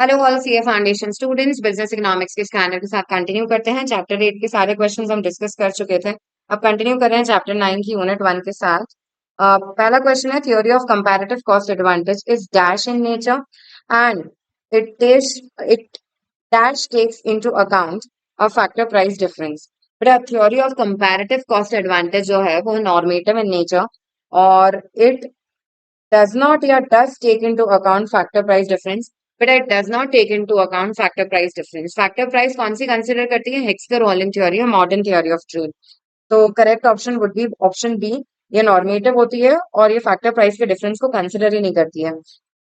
Hello all CA foundation students, business economics के scanner के साथ कंटिन्यू करते हैं। चैप्टर 8 के सारे क्वेश्चंस हम डिस्कस कर चुके थे। अब कंटिन्यू कर रहे हैं चैप्टर 9 की यूनिट 1 के साथ। पहला क्वेश्चन है, theory of comparative cost advantage is dash in nature and it dash takes into account a factor price difference. बेटा, theory of comparative cost advantage जो है वो नॉर्मेटिव इन नेचर और इट does not या does take into account factor price difference. But it does not take into account factor price difference. Factor price कौन सी consider करती है? Heckscher Ohlin theory या modern theory of trade. तो correct option would be option B. ये normative होती है और ये फैक्टर प्राइस के डिफरेंस को कंसिडर ही नहीं करती है।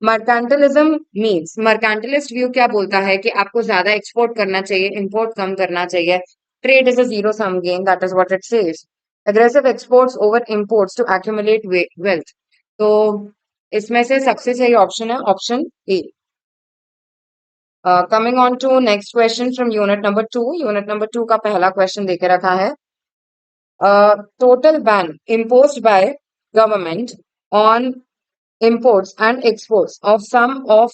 मर्केंटिलिज्म मीन्स, मर्केंटिलिस्ट व्यू क्या बोलता है कि आपको ज्यादा एक्सपोर्ट करना चाहिए, इंपोर्ट कम करना चाहिए। Trade is a zero sum game, that is what it says. Aggressive exports over imports to accumulate wealth. तो इसमें से सबसे सही ऑप्शन है option A. Coming on to next question from unit number 2। Unit number 2 का पहला question देके रखा है, total ban imposed by government on imports and exports of some or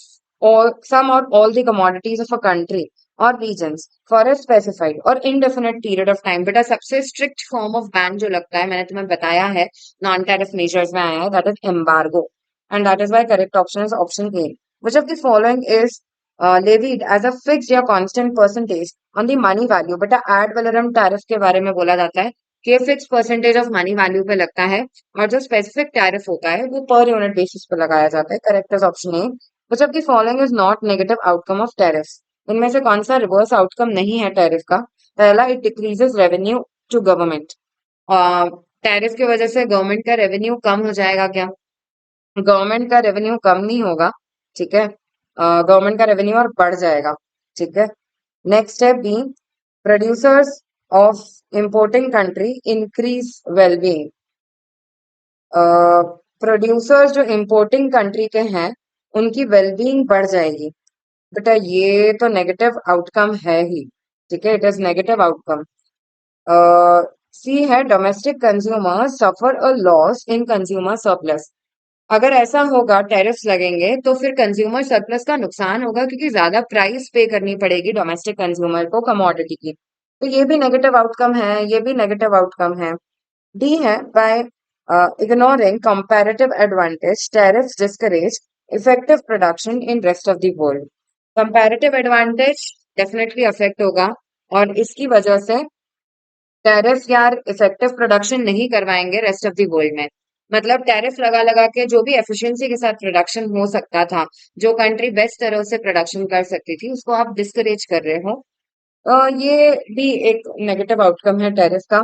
all the commodities of a country or regions for a specified or indefinite period of time। बेटा, सबसे strict form of ban जो लगता है, मैंने तुम्हें बताया है, non tariff measures में आया है, that is embargo. And that is why correct option is option A. Which of the following is levied as a fixed या constant percentage on the money value। बेटा, ad valorem टैरिफ के बारे में बोला जाता है कि fix percentage of money value पे लगता है और जो स्पेसिफिक टैरिफ होता है वो पर यूनिट बेसिस पे लगाया जाता है। Correct is option A. Which of the following is not negative outcome of tariff. इनमें से कौन सा रिवर्स आउटकम नहीं है टैरिफ का? पहला, it decreases revenue to government. Tariff की वजह से गवर्नमेंट का रेवेन्यू कम हो जाएगा क्या? गवर्नमेंट का रेवेन्यू कम नहीं होगा, ठीक है। गवर्नमेंट का रेवेन्यू और बढ़ जाएगा, ठीक है। नेक्स्ट है B, producers of importing country increase wellbeing. Producers जो इंपोर्टिंग कंट्री के हैं उनकी वेलबींग बढ़ जाएगी। बेटा, ये तो नेगेटिव आउटकम है ही, ठीक है, इट इज नेगेटिव आउटकम। सी है, domestic consumer suffer a loss in consumer surplus. अगर ऐसा होगा, टैरिफ्स लगेंगे तो फिर कंज्यूमर सरप्लस का नुकसान होगा क्योंकि ज्यादा प्राइस पे करनी पड़ेगी डोमेस्टिक कंज्यूमर को कमोडिटी की। तो ये भी नेगेटिव आउटकम है, ये भी नेगेटिव आउटकम है। डी है, bye ignoring comparative advantage tariffs discourage effective production in rest of the world। comparative advantage definitely affect होगा और इसकी वजह से टैरिफ यार इफेक्टिव प्रोडक्शन नहीं करवाएंगे रेस्ट ऑफ द वर्ल्ड में। मतलब टैरिफ लगा लगा के जो भी एफिशिएंसी के साथ प्रोडक्शन हो सकता था, जो कंट्री बेस्ट तरह से प्रोडक्शन कर सकती थी, उसको आप डिस्करेज कर रहे हो। ये भी एक नेगेटिव आउटकम है टैरिफ का।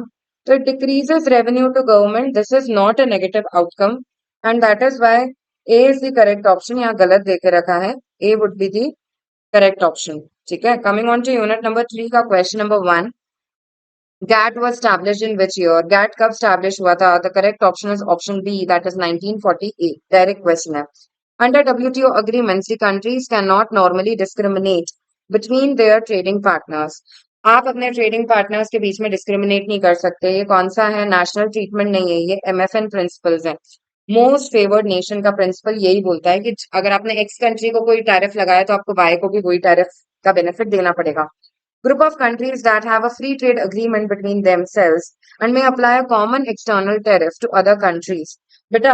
तो it decreases revenue to government, this is not a negative outcome and that is why A is the correct option. यहाँ गलत देके रखा है, A would be the correct option, ठीक है। Coming on to unit number 3 का question number 1। GATT was established in which year? GATT कब established हुआ था? The correct option is option B, that is 1948। Direct question है। Under WTO agreements, the countries cannot normally discriminate between their trading partners। आप अपने trading partners के बीच में discriminate नहीं कर सकते। ये कौन सा है? नेशनल ट्रीटमेंट नहीं है, ये MFN प्रिंसिपल्स है। मोस्ट फेवर्ड नेशन का प्रिंसिपल यही बोलता है कि अगर आपने एक्स कंट्री को कोई टैरिफ लगाया तो आपको वाई को भी वही टैरिफ का बेनिफिट देना पड़ेगा। Group of countries that have a free trade agreement between themselves and may apply a common external tariff to other countries। बेटा,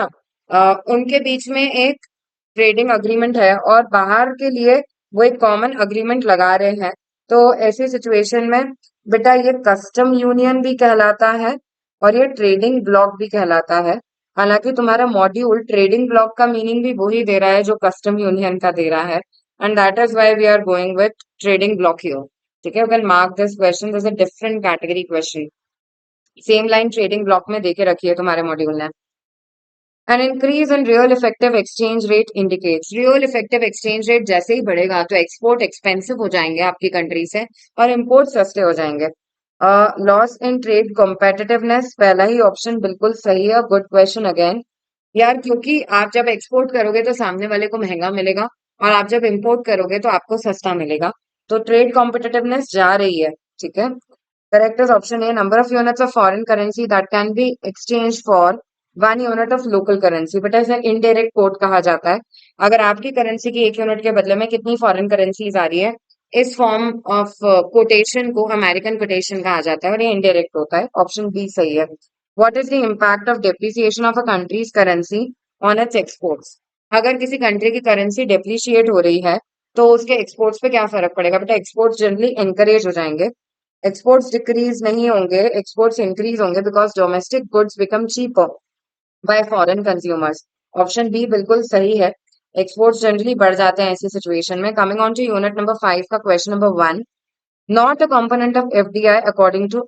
उनके बीच में एक ट्रेडिंग अग्रीमेंट है और बाहर के लिए वो एक कॉमन अग्रीमेंट लगा रहे हैं। तो ऐसी सिचुएशन में बेटा ये कस्टम यूनियन भी कहलाता है और ये ट्रेडिंग ब्लॉक भी कहलाता है। हालांकि तुम्हारा मॉड्यूल ट्रेडिंग ब्लॉक का मीनिंग भी वही दे रहा है जो कस्टम यूनियन का दे रहा है, and that is why we are going with trading bloc here, ठीक है। You can mark this question as a different category question. Same line trading bloc में देके रखी है तुम्हारे मॉड्यूल ने। An increase in real effective exchange rate indicates, real effective exchange rate जैसे ही बढ़ेगा तो एक्सपोर्ट एक्सपेंसिव हो जाएंगे आपकी कंट्री से और इंपोर्ट सस्ते हो जाएंगे। लॉस इन ट्रेड कॉम्पिटिटिवनेस, पहला ही ऑप्शन बिल्कुल सही है। गुड क्वेश्चन अगेन यार, क्योंकि आप जब एक्सपोर्ट करोगे तो सामने वाले को महंगा मिलेगा और आप जब इंपोर्ट करोगे तो आपको सस्ता मिलेगा। तो ट्रेड कॉम्पिटिटिवनेस जा रही है, ठीक है। Correct is option A. Number of units of foreign currency that can be exchange for one unit of local currency, but इसे इनडायरेक्ट कोट कहा जाता है। अगर आपकी करेंसी की एक यूनिट के बदले में कितनी फॉरेन करेंसीज आ रही है, इस फॉर्म ऑफ कोटेशन को अमेरिकन कोटेशन कहा जाता है और ये इनडायरेक्ट होता है। ऑप्शन बी सही है। What is the impact of depreciation of a countries currency on it's exports? अगर किसी कंट्री की करेंसी डेप्रिशिएट हो रही है तो उसके एक्सपोर्ट्स पे क्या फर्क पड़ेगा? बेटा एक्सपोर्ट्स जनरली एनकरेज हो जाएंगे, एक्सपोर्ट्स डिक्रीज नहीं होंगे, एक्सपोर्ट्स इंक्रीज होंगे because domestic goods become cheaper by foreign consumers. Option B बिल्कुल सही है। एक्सपोर्ट्स जनरली बढ़ जाते हैं ऐसी सिचुएशन में। Coming on to unit number 5 का question number 1, not a component of FDI according to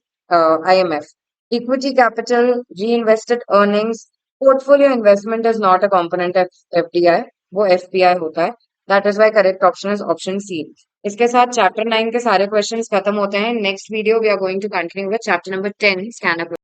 IMF। Equity capital, reinvested earnings, portfolio investment is not a component of FDI, वो एफपीआई होता है। That is why correct option is option C. इसके साथ chapter 9 के सारे questions खत्म होते हैं। Next video we are going to continue with chapter number 10 stand up.